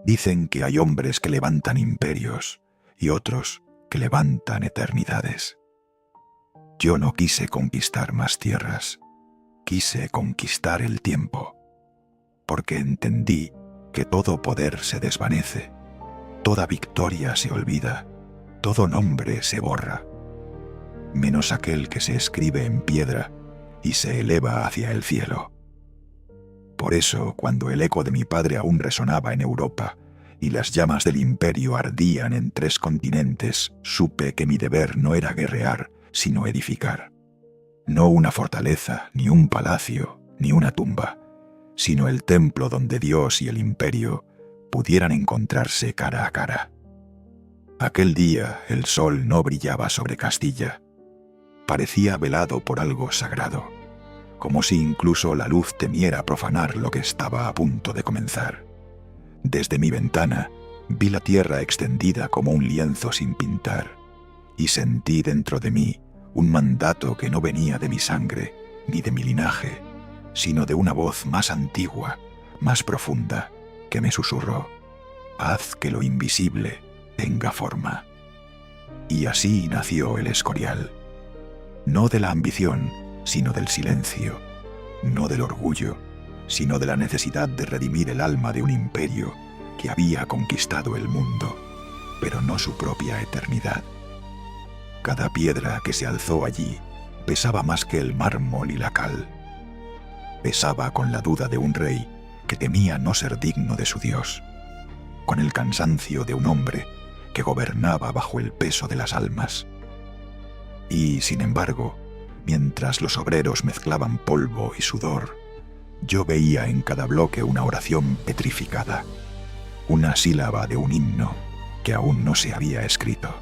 Dicen que hay hombres que levantan imperios y otros que levantan eternidades. Yo no quise conquistar más tierras, quise conquistar el tiempo, porque entendí que todo poder se desvanece, toda victoria se olvida, todo nombre se borra, menos aquel que se escribe en piedra y se eleva hacia el cielo. Por eso, cuando el eco de mi padre aún resonaba en Europa y las llamas del imperio ardían en 3 continentes, supe que mi deber no era guerrear, sino edificar. No una fortaleza, ni un palacio, ni una tumba, sino el templo donde Dios y el imperio pudieran encontrarse cara a cara. Aquel día el sol no brillaba sobre Castilla. Parecía velado por algo sagrado, como si incluso la luz temiera profanar lo que estaba a punto de comenzar. Desde mi ventana vi la tierra extendida como un lienzo sin pintar, y sentí dentro de mí un mandato que no venía de mi sangre ni de mi linaje, sino de una voz más antigua, más profunda, que me susurró: haz que lo invisible tenga forma. Y así nació el Escorial, no de la ambición, sino del silencio, no del orgullo, sino de la necesidad de redimir el alma de un imperio que había conquistado el mundo, pero no su propia eternidad. Cada piedra que se alzó allí pesaba más que el mármol y la cal. Pesaba con la duda de un rey que temía no ser digno de su Dios, con el cansancio de un hombre que gobernaba bajo el peso de las almas. Y, sin embargo, mientras los obreros mezclaban polvo y sudor, yo veía en cada bloque una oración petrificada, una sílaba de un himno que aún no se había escrito.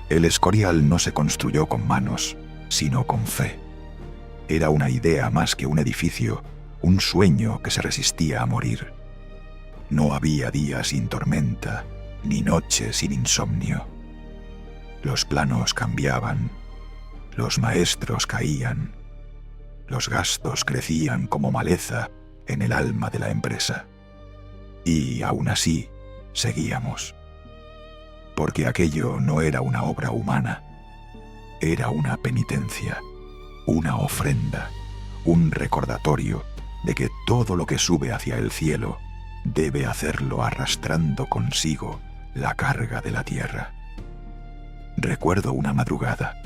El Escorial no se construyó con manos, sino con fe. Era una idea más que un edificio, un sueño que se resistía a morir. No había día sin tormenta, ni noche sin insomnio. Los planos cambiaban, los maestros caían, los gastos crecían como maleza en el alma de la empresa. Y aún así seguíamos, porque aquello no era una obra humana, era una penitencia, una ofrenda, un recordatorio de que todo lo que sube hacia el cielo debe hacerlo arrastrando consigo la carga de la tierra. Recuerdo una madrugada.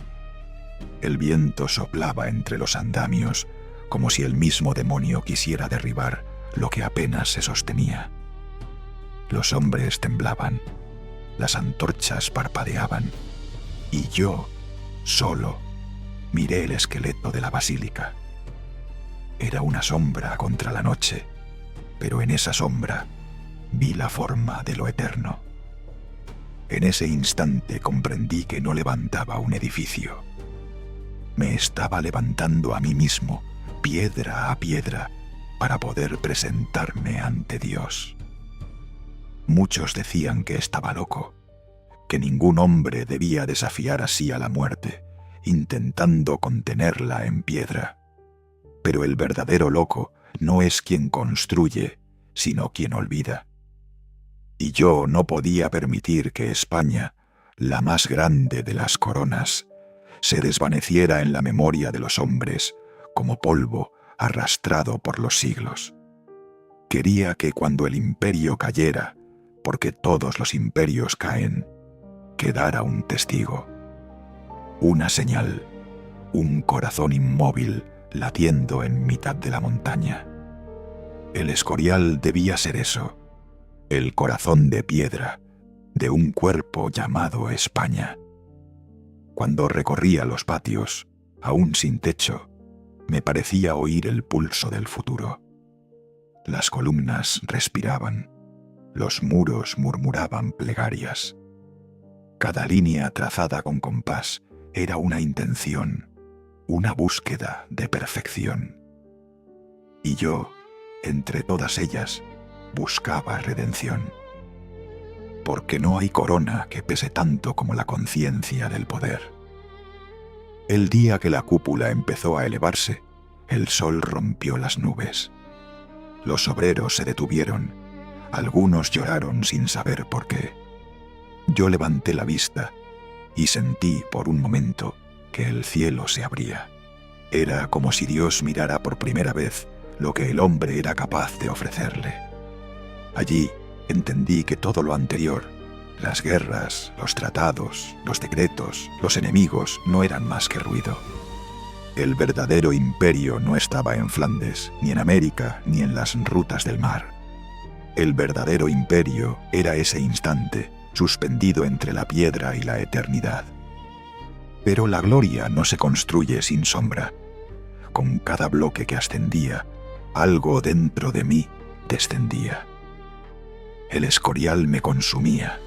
El viento soplaba entre los andamios como si el mismo demonio quisiera derribar lo que apenas se sostenía. Los hombres temblaban, las antorchas parpadeaban, y yo, solo, miré el esqueleto de la basílica. Era una sombra contra la noche, pero en esa sombra vi la forma de lo eterno. En ese instante comprendí que no levantaba un edificio. Me estaba levantando a mí mismo, piedra a piedra, para poder presentarme ante Dios. Muchos decían que estaba loco, que ningún hombre debía desafiar así a la muerte, intentando contenerla en piedra. Pero el verdadero loco no es quien construye, sino quien olvida. Y yo no podía permitir que España, la más grande de las coronas, se desvaneciera en la memoria de los hombres como polvo arrastrado por los siglos. Quería que cuando el imperio cayera, porque todos los imperios caen, quedara un testigo, una señal, un corazón inmóvil latiendo en mitad de la montaña. El Escorial debía ser eso, el corazón de piedra de un cuerpo llamado España. Cuando recorría los patios, aún sin techo, me parecía oír el pulso del futuro. Las columnas respiraban, los muros murmuraban plegarias. Cada línea trazada con compás era una intención, una búsqueda de perfección. Y yo, entre todas ellas, buscaba redención. Porque no hay corona que pese tanto como la conciencia del poder. El día que la cúpula empezó a elevarse, el sol rompió las nubes. Los obreros se detuvieron, Algunos lloraron sin saber por qué. Yo levanté la vista y sentí por un momento que el cielo se abría. Era como si Dios mirara por primera vez lo que el hombre era capaz de ofrecerle. Allí entendí que todo lo anterior, las guerras, los tratados, los decretos, los enemigos, no eran más que ruido. El verdadero imperio no estaba en Flandes, ni en América, ni en las rutas del mar. El verdadero imperio era ese instante, suspendido entre la piedra y la eternidad. Pero la gloria no se construye sin sombra. Con cada bloque que ascendía, algo dentro de mí descendía. El Escorial me consumía,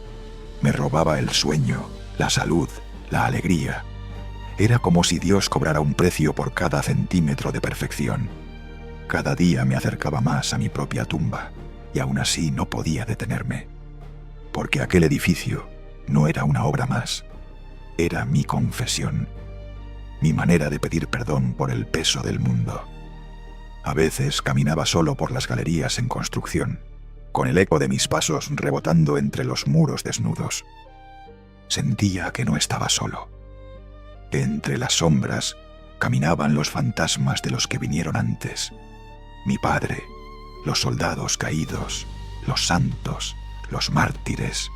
me robaba el sueño, la salud, la alegría. Era como si Dios cobrara un precio por cada centímetro de perfección. Cada día me acercaba más a mi propia tumba, y aún así no podía detenerme. Porque aquel edificio no era una obra más, era mi confesión, mi manera de pedir perdón por el peso del mundo. A veces caminaba solo por las galerías en construcción, con el eco de mis pasos rebotando entre los muros desnudos. Sentía que no estaba solo. Entre las sombras caminaban los fantasmas de los que vinieron antes. Mi padre, los soldados caídos, los santos, los mártires,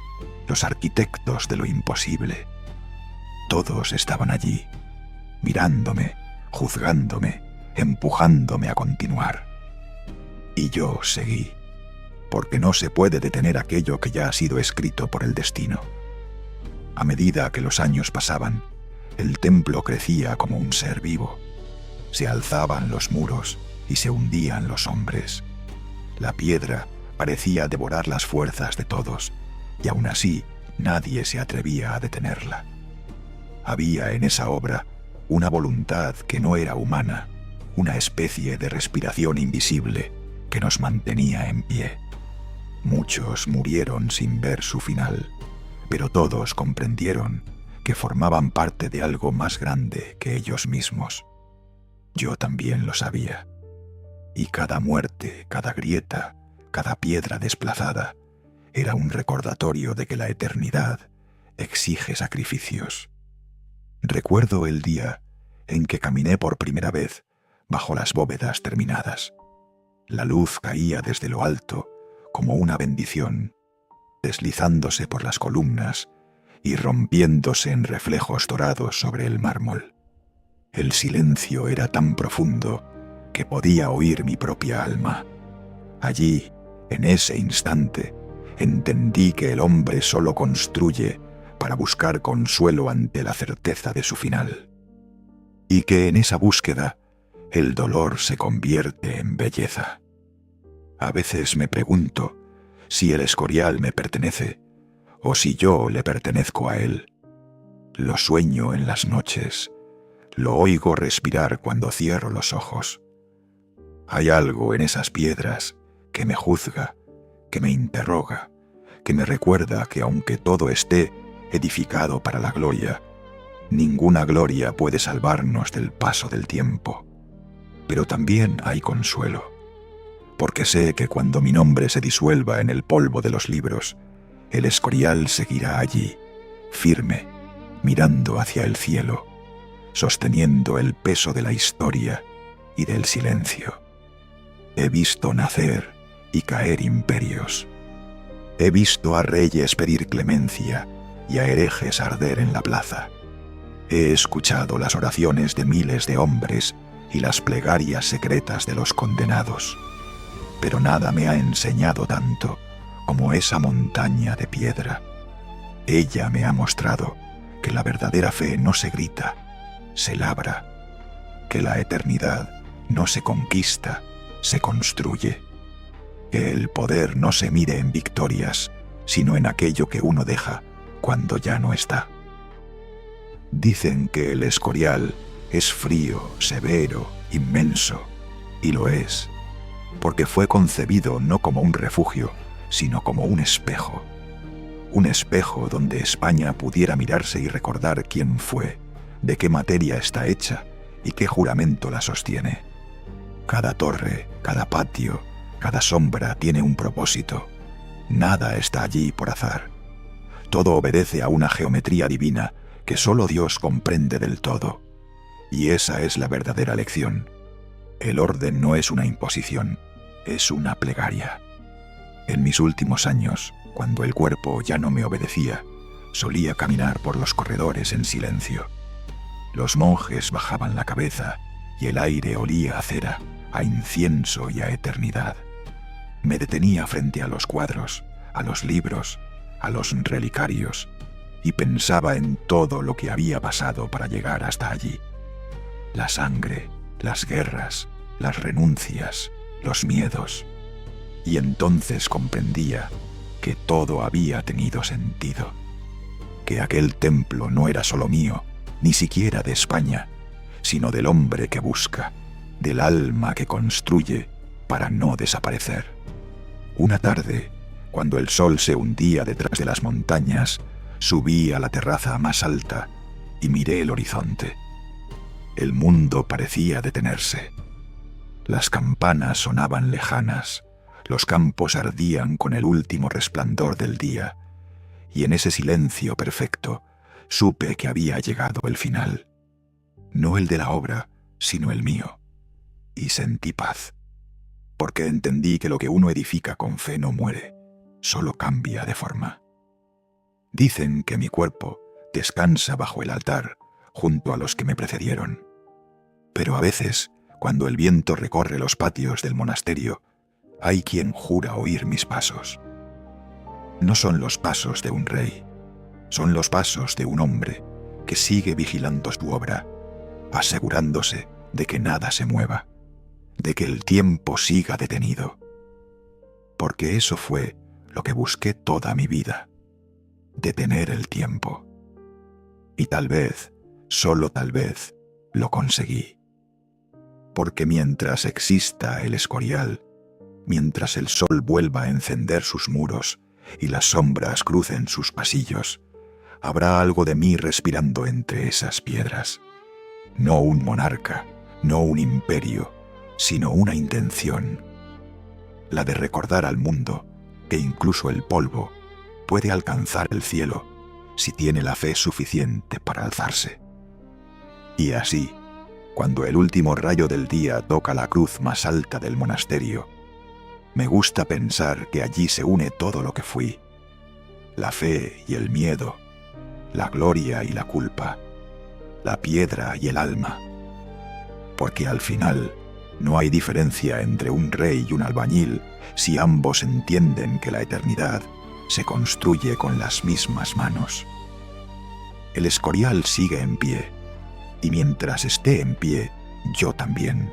los arquitectos de lo imposible. Todos estaban allí, mirándome, juzgándome, empujándome a continuar. Y yo seguí, porque no se puede detener aquello que ya ha sido escrito por el destino. A medida que los años pasaban, el templo crecía como un ser vivo. Se alzaban los muros y se hundían los hombres. La piedra parecía devorar las fuerzas de todos, y aún así nadie se atrevía a detenerla. Había en esa obra una voluntad que no era humana, una especie de respiración invisible que nos mantenía en pie. Muchos murieron sin ver su final, pero todos comprendieron que formaban parte de algo más grande que ellos mismos. Yo también lo sabía. Y cada muerte, cada grieta, cada piedra desplazada, era un recordatorio de que la eternidad exige sacrificios. Recuerdo el día en que caminé por primera vez bajo las bóvedas terminadas. La luz caía desde lo alto como una bendición, deslizándose por las columnas y rompiéndose en reflejos dorados sobre el mármol. El silencio era tan profundo que podía oír mi propia alma. Allí, en ese instante, entendí que el hombre solo construye para buscar consuelo ante la certeza de su final, y que en esa búsqueda el dolor se convierte en belleza. A veces me pregunto si el Escorial me pertenece o si yo le pertenezco a él. Lo sueño en las noches, lo oigo respirar cuando cierro los ojos. Hay algo en esas piedras que me juzga, que me interroga, que me recuerda que aunque todo esté edificado para la gloria, ninguna gloria puede salvarnos del paso del tiempo. Pero también hay consuelo, porque sé que cuando mi nombre se disuelva en el polvo de los libros, el Escorial seguirá allí, firme, mirando hacia el cielo, sosteniendo el peso de la historia y del silencio. He visto nacer y caer imperios. He visto a reyes pedir clemencia y a herejes arder en la plaza. He escuchado las oraciones de miles de hombres y las plegarias secretas de los condenados. Pero nada me ha enseñado tanto como esa montaña de piedra. Ella me ha mostrado que la verdadera fe no se grita, se labra, que la eternidad no se conquista, se construye, que el poder no se mide en victorias, sino en aquello que uno deja cuando ya no está. Dicen que el Escorial es frío, severo, inmenso, y lo es, porque fue concebido no como un refugio, sino como un espejo donde España pudiera mirarse y recordar quién fue, de qué materia está hecha y qué juramento la sostiene. Cada torre, cada patio, cada sombra tiene un propósito, Nada está allí por azar. Todo obedece a una geometría divina que solo Dios comprende del todo. Y esa es la verdadera lección. El orden no es una imposición, es una plegaria. En mis últimos años, cuando el cuerpo ya no me obedecía, solía caminar por los corredores en silencio. Los monjes bajaban la cabeza y el aire olía a cera, a incienso y a eternidad. Me detenía frente a los cuadros, a los libros, a los relicarios, y pensaba en todo lo que había pasado para llegar hasta allí. La sangre, las guerras, las renuncias, los miedos. Y entonces comprendía que todo había tenido sentido, que aquel templo no era solo mío, ni siquiera de España, sino del hombre que busca, del alma que construye para no desaparecer. Una tarde, cuando el sol se hundía detrás de las montañas, subí a la terraza más alta y miré el horizonte. El mundo parecía detenerse. Las campanas sonaban lejanas, los campos ardían con el último resplandor del día, y en ese silencio perfecto supe que había llegado el final. No el de la obra, sino el mío. Y sentí paz, porque entendí que lo que uno edifica con fe no muere, solo cambia de forma. Dicen que mi cuerpo descansa bajo el altar, junto a los que me precedieron. Pero a veces, cuando el viento recorre los patios del monasterio, hay quien jura oír mis pasos. No son los pasos de un rey, son los pasos de un hombre que sigue vigilando su obra, asegurándose de que nada se mueva, de que el tiempo siga detenido. Porque eso fue lo que busqué toda mi vida, detener el tiempo. Y tal vez, solo tal vez, lo conseguí. Porque mientras exista el Escorial, mientras el sol vuelva a encender sus muros y las sombras crucen sus pasillos, habrá algo de mí respirando entre esas piedras. No un monarca, no un imperio, sino una intención, la de recordar al mundo que incluso el polvo puede alcanzar el cielo si tiene la fe suficiente para alzarse. Y así, cuando el último rayo del día toca la cruz más alta del monasterio, me gusta pensar que allí se une todo lo que fui, la fe y el miedo, la gloria y la culpa, la piedra y el alma, porque al final no hay diferencia entre un rey y un albañil si ambos entienden que la eternidad se construye con las mismas manos. El Escorial sigue en pie, y mientras esté en pie, yo también.